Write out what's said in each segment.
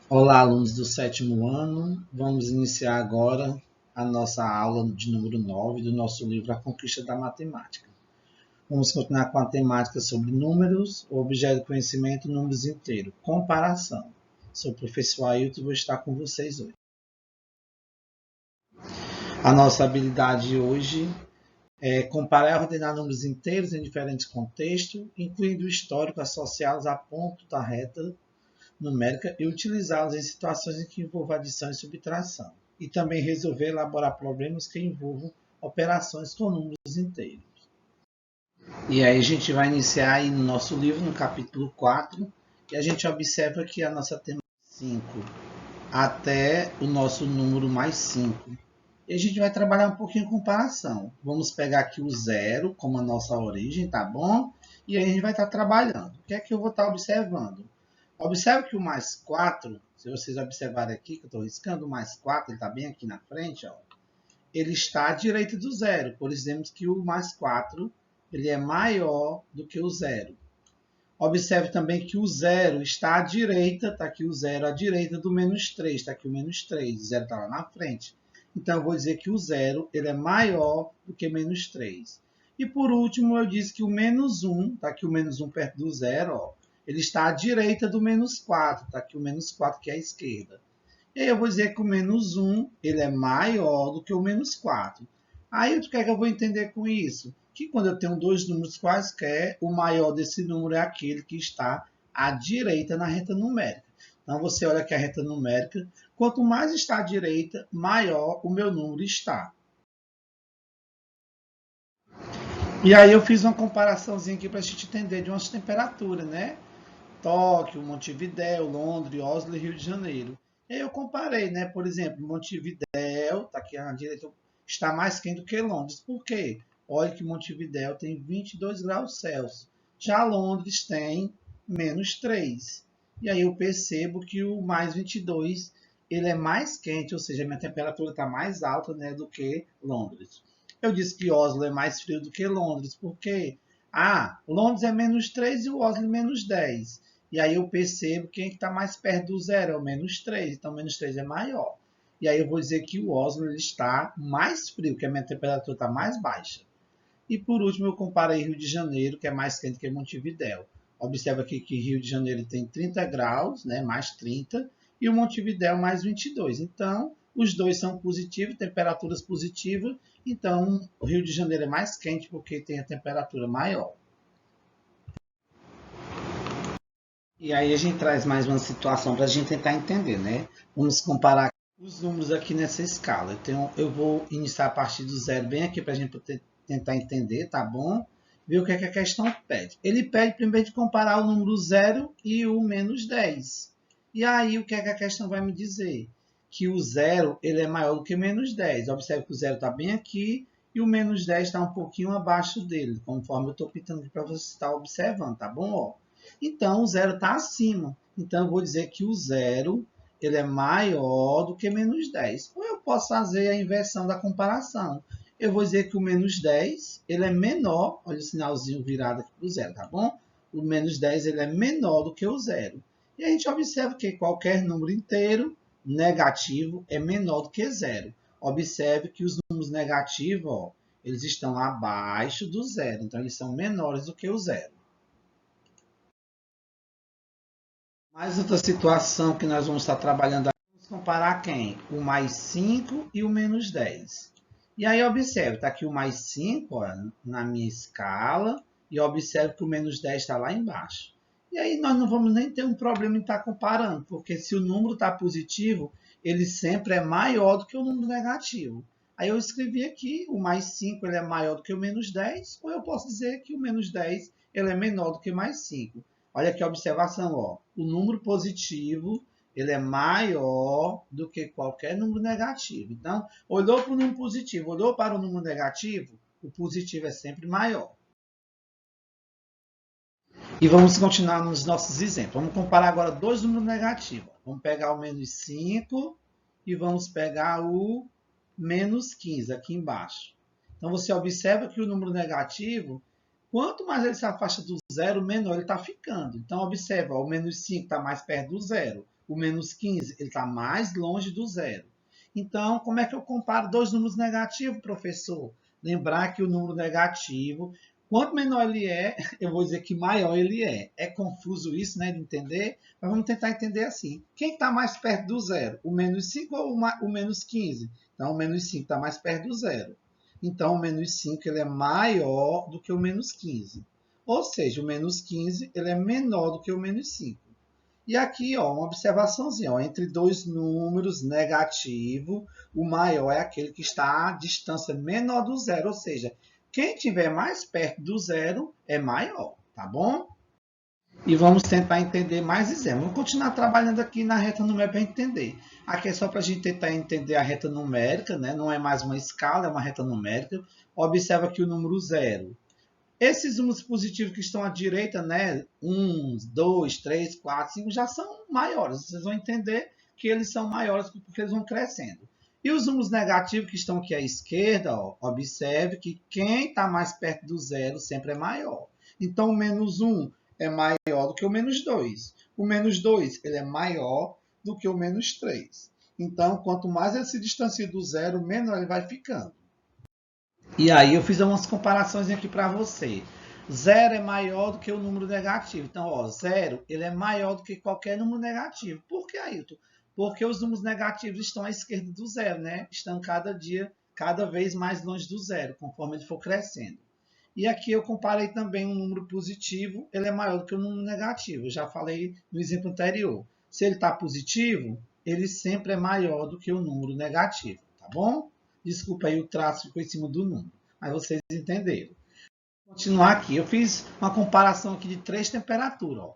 Olá, alunos do sétimo ano. Vamos iniciar agora a nossa aula de número 9 do nosso livro A Conquista da Matemática. Vamos continuar com a temática sobre números, objeto de conhecimento, números inteiros, comparação. Sou o professor Ailton e vou estar com vocês hoje. A nossa habilidade hoje é comparar e ordenar números inteiros em diferentes contextos, incluindo o histórico associados a ponto da reta numérica e utilizá-los em situações em que envolvam adição e subtração. E também resolver e elaborar problemas que envolvam operações com números inteiros. E aí a gente vai iniciar aí no nosso livro, no capítulo 4, e a gente observa que a nossa temática é 5 até o nosso número mais 5. E a gente vai trabalhar um pouquinho em comparação. Vamos pegar aqui o zero como a nossa origem, tá bom? E aí a gente vai estar trabalhando. O que é que eu vou estar observando? Observe que o mais 4, se vocês observarem aqui, que eu estou riscando o mais 4, ele está bem aqui na frente, ó, ele está à direita do zero. Por exemplo, que o mais 4 ele é maior do que o zero. Observe também que o zero está à direita, está aqui o zero à direita do menos 3, está aqui o menos 3, o zero está lá na frente. Então, eu vou dizer que o zero ele é maior do que menos 3. E por último, eu disse que o menos 1, está aqui o menos 1 perto do zero, ó, ele está à direita do menos 4, está aqui o menos 4 que é à esquerda. E aí eu vou dizer que o menos 1 ele é maior do que o menos 4. Aí o que é que eu vou entender com isso? Que quando eu tenho dois números quaisquer, o maior desse número é aquele que está à direita na reta numérica. Então você olha aqui a reta numérica, quanto mais está à direita, maior o meu número está. E aí eu fiz uma comparaçãozinha aqui para a gente entender de umas temperaturas, né? Tóquio, Montevidéu, Londres, Oslo e Rio de Janeiro. E aí eu comparei, né? Por exemplo, Montevidéu, tá aqui à direita, está mais quente do que Londres. Por quê? Olha que Montevidéu tem 22 graus Celsius. Já Londres tem menos 3. E aí eu percebo que o mais 22 ele é mais quente, ou seja, a minha temperatura está mais alta, né, do que Londres. Eu disse que Oslo é mais frio do que Londres. Por quê? Londres é menos 3 e o Oslo menos 10. E aí eu percebo quem está mais perto do zero é o menos 3. Então, menos 3 é maior. E aí eu vou dizer que o Oslo está mais frio, que a minha temperatura está mais baixa. E por último, eu comparei Rio de Janeiro, que é mais quente que Montevidéu. Observa aqui que Rio de Janeiro tem 30 graus, né, mais 30, e o Montevidéu mais 22. Então, os dois são positivos, temperaturas positivas. Então, o Rio de Janeiro é mais quente porque tem a temperatura maior. E aí a gente traz mais uma situação para a gente tentar entender, né? Vamos comparar os números aqui nessa escala. Então, eu vou iniciar a partir do zero bem aqui para a gente tentar entender, tá bom? Ver o que é que a questão pede. Ele pede primeiro de comparar o número zero e o menos 10. E aí, o que é que a questão vai me dizer? Que o zero ele é maior do que menos 10. Observe que o zero está bem aqui e o menos 10 está um pouquinho abaixo dele, conforme eu estou pintando aqui para você estar observando, tá bom? Ó. Então, o zero está acima. Então, eu vou dizer que o zero ele é maior do que menos 10. Ou eu posso fazer a inversão da comparação. Eu vou dizer que o menos 10 ele é menor, olha o sinalzinho virado aqui para o zero, tá bom? O menos 10 ele é menor do que o zero. E a gente observa que qualquer número inteiro negativo é menor do que zero. Observe que os números negativos, ó, eles estão abaixo do zero, então eles são menores do que o zero. Mais outra situação que nós vamos estar trabalhando aqui, vamos comparar quem? O mais 5 e o menos 10. E aí observe, está aqui o mais 5 ó, na minha escala, e observe que o menos 10 está lá embaixo. E aí nós não vamos nem ter um problema em estar comparando, porque se o número está positivo, ele sempre é maior do que o número negativo. Aí eu escrevi aqui, o mais 5 ele é maior do que o menos 10, ou eu posso dizer que o menos 10 ele é menor do que mais 5. Olha aqui a observação, ó. O número positivo ele é maior do que qualquer número negativo. Então, olhou para o número positivo, olhou para o número negativo, o positivo é sempre maior. E vamos continuar nos nossos exemplos. Vamos comparar agora dois números negativos. Vamos pegar o menos 5 e vamos pegar o menos 15 aqui embaixo. Então, você observa que o número negativo, quanto mais ele se afasta do zero, menor ele está ficando. Então, observa, o menos 5 está mais perto do zero. O menos 15, ele está mais longe do zero. Então, como é que eu comparo dois números negativos, professor? Lembrar que o número negativo, quanto menor ele é, eu vou dizer que maior ele é. É confuso isso, né, de entender? Mas vamos tentar entender assim. Quem está mais perto do zero? O menos 5 ou o menos 15? Então, o menos 5 está mais perto do zero. Então, o menos 5 ele é maior do que o menos 15. Ou seja, o menos 15 ele é menor do que o menos 5. E aqui, ó, uma observaçãozinha, ó, entre dois números negativos, o maior é aquele que está à distância menor do zero, ou seja, quem estiver mais perto do zero é maior, tá bom? E vamos tentar entender mais exemplos. Vamos continuar trabalhando aqui na reta numérica para entender. Aqui é só para a gente tentar entender a reta numérica, né? Não é mais uma escala, é uma reta numérica. Observa aqui o número zero. Esses números positivos que estão à direita, né, 1, 2, 3, 4, 5, já são maiores. Vocês vão entender que eles são maiores porque eles vão crescendo. E os números negativos que estão aqui à esquerda, ó, observe que quem está mais perto do zero sempre é maior. Então, o menos 1 é maior do que o menos 2. O menos 2 ele é maior do que o menos 3. Então, quanto mais ele se distancia do zero, menor ele vai ficando. E aí eu fiz umas comparações aqui para você. Zero é maior do que o número negativo. Então, ó, zero ele é maior do que qualquer número negativo. Por que, Ailton? Porque os números negativos estão à esquerda do zero, né? Estão cada dia, cada vez mais longe do zero, conforme ele for crescendo. E aqui eu comparei também um número positivo, ele é maior do que o número negativo. Eu já falei no exemplo anterior. Se ele está positivo, ele sempre é maior do que o número negativo, tá bom? Desculpa aí, o traço ficou em cima do número, mas vocês entenderam. Vou continuar aqui. Eu fiz uma comparação aqui de três temperaturas. Ó.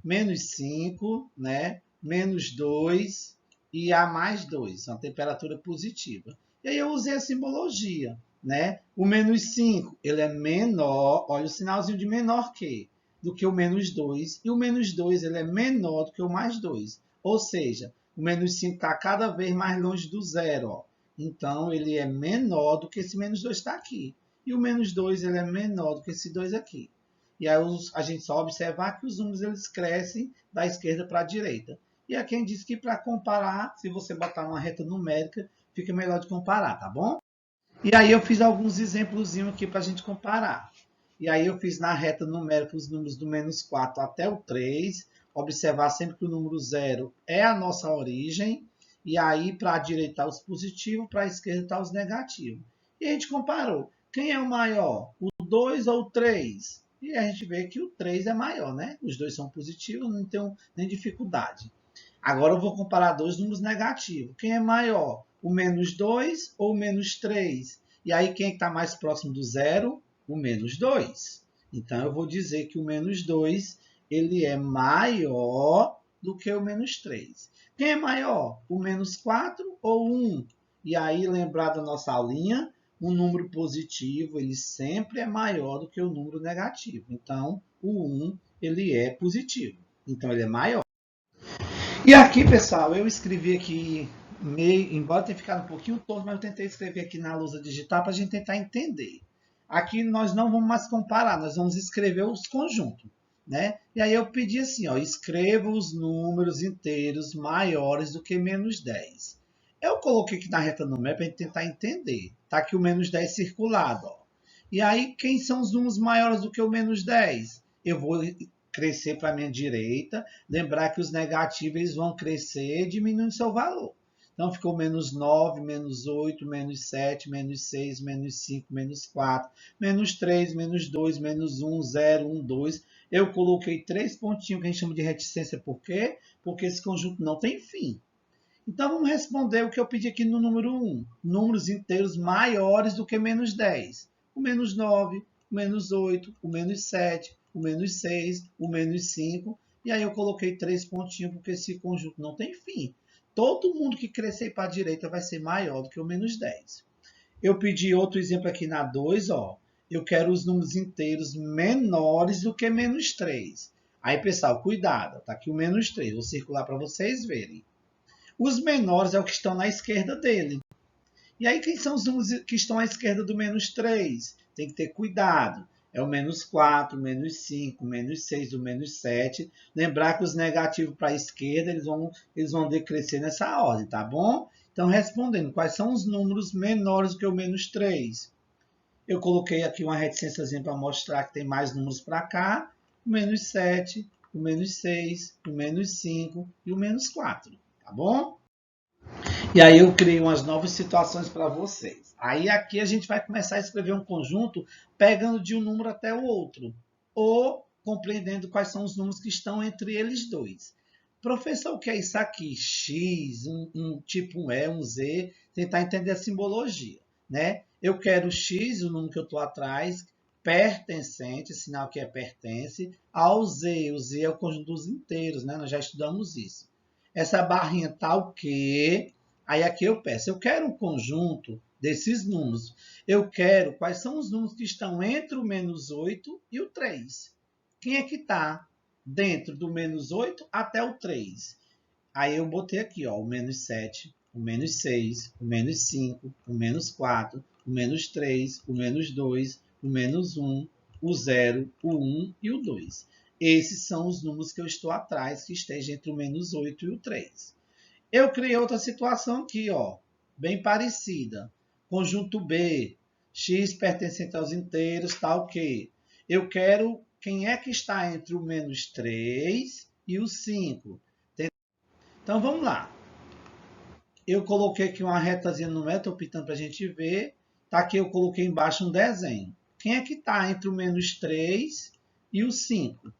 Menos 5, né? Menos 2 e A mais 2. Uma temperatura positiva. E aí eu usei a simbologia. Né? O menos 5 ele é menor, olha o sinalzinho de menor que, do que o menos 2. E o menos 2 ele é menor do que o mais 2. Ou seja, o menos 5 está cada vez mais longe do zero. Ó. Então, ele é menor do que esse menos 2 está aqui. E o menos 2 ele é menor do que esse 2 aqui. E aí a gente só observar que os números eles crescem da esquerda para a direita. E aqui quem diz que para comparar, se você botar uma reta numérica, fica melhor de comparar, tá bom? E aí eu fiz alguns exemplos aqui para a gente comparar. E aí eu fiz na reta numérica os números do menos 4 até o 3. Observar sempre que o número 0 é a nossa origem. E aí, para a direita está os positivos, para a esquerda está os negativos. E a gente comparou. Quem é o maior? O 2 ou o 3? E a gente vê que o 3 é maior, né? Os dois são positivos, não tem nem dificuldade. Agora eu vou comparar dois números negativos. Quem é maior? O menos 2 ou o menos 3? E aí, quem está mais próximo do zero? O menos 2. Então, eu vou dizer que o menos 2 ele é maior do que o menos 3. Quem é maior? O menos 4 ou 1? E aí, lembrar da nossa aulinha, um número positivo ele sempre é maior do que o número negativo. Então, o 1 ele é positivo. Então, ele é maior. E aqui, pessoal, eu escrevi aqui, embora tenha ficado um pouquinho torto, mas eu tentei escrever aqui na lousa digital para a gente tentar entender. Aqui nós não vamos mais comparar, nós vamos escrever os conjuntos. Né? E aí eu pedi assim, ó, escreva os números inteiros maiores do que menos 10. Eu coloquei aqui na reta numérica para a gente tentar entender. Está aqui o menos 10 circulado. Ó. E aí, quem são os números maiores do que o menos 10? Eu vou crescer para a minha direita. Lembrar que os negativos vão crescer diminuindo seu valor. Então, ficou menos 9, menos 8, menos 7, menos 6, menos 5, menos 4, menos 3, menos 2, menos 1, 0, 1, 2. Eu coloquei 3 pontinhos que a gente chama de reticência. Por quê? Porque esse conjunto não tem fim. Então, vamos responder o que eu pedi aqui no número 1. Números inteiros maiores do que menos 10. O menos 9, o menos 8, o menos 7, o menos 6, o menos 5. E aí eu coloquei 3 pontinhos porque esse conjunto não tem fim. Todo mundo que crescer para a direita vai ser maior do que o menos 10. Eu pedi outro exemplo aqui na 2, ó. Eu quero os números inteiros menores do que menos 3. Aí, pessoal, cuidado. Tá aqui o menos 3. Vou circular para vocês verem. Os menores é o que estão na esquerda dele. E aí, quem são os números que estão à esquerda do menos 3? Tem que ter cuidado. é o menos 4, o menos 5, o menos 6, o menos 7. Lembrar que os negativos para a esquerda, eles vão decrescer nessa ordem, tá bom? Então, respondendo, quais são os números menores do que o menos 3? Eu coloquei aqui uma reticênciazinha para mostrar que tem mais números para cá. O menos 7, o menos 6, o menos 5 e o menos 4, tá bom? E aí eu criei umas novas situações para vocês. Aí aqui a gente vai começar a escrever um conjunto pegando de um número até o outro, ou compreendendo quais são os números que estão entre eles dois. Professor, o que é isso aqui? X, tipo um E, um Z, tentar entender a simbologia, né? Eu quero X, o número que eu estou atrás, pertencente, sinal que é pertence, ao Z. O Z é o conjunto dos inteiros, né? Nós já estudamos isso. Essa barrinha tá o quê? Aí aqui eu peço, eu quero um conjunto desses números. Eu quero quais são os números que estão entre o menos 8 e o 3. Quem é que está dentro do menos 8 até o 3? Aí eu botei aqui, ó, o menos 7, o menos 6, o menos 5, o menos 4, o menos 3, o menos 2, o menos 1, o 0, o 1 e o 2. Esses são os números que eu estou atrás, que estejam entre o menos 8 e o 3. Eu criei outra situação aqui, ó, bem parecida. Conjunto B, x pertencente aos inteiros, tal que eu quero quem é que está entre o menos 3 e o 5. Então, vamos lá. Eu coloquei aqui uma retazinha no método, estou pintando para a gente ver. Tá aqui, eu coloquei embaixo um desenho. Quem é que está entre o menos 3 e o 5?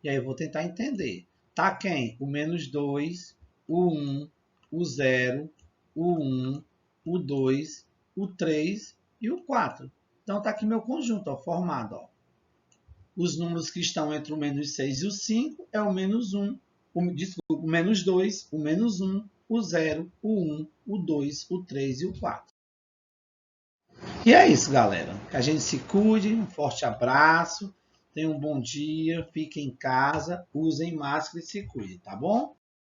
E aí eu vou tentar entender. Tá quem? O menos 2, o 1, o 0, o 1, o 2, o 3 e o 4. Então tá aqui meu conjunto, ó, formado. Ó. Os números que estão entre o menos 6 e o 5 é o menos 1, desculpa, o menos 2, o menos 1, o 0, o 1, o 2, o 3 e o 4. E é isso, galera. Que a gente se cuide, um forte abraço, tenham um bom dia, fiquem em casa, usem máscara e se cuidem, tá bom?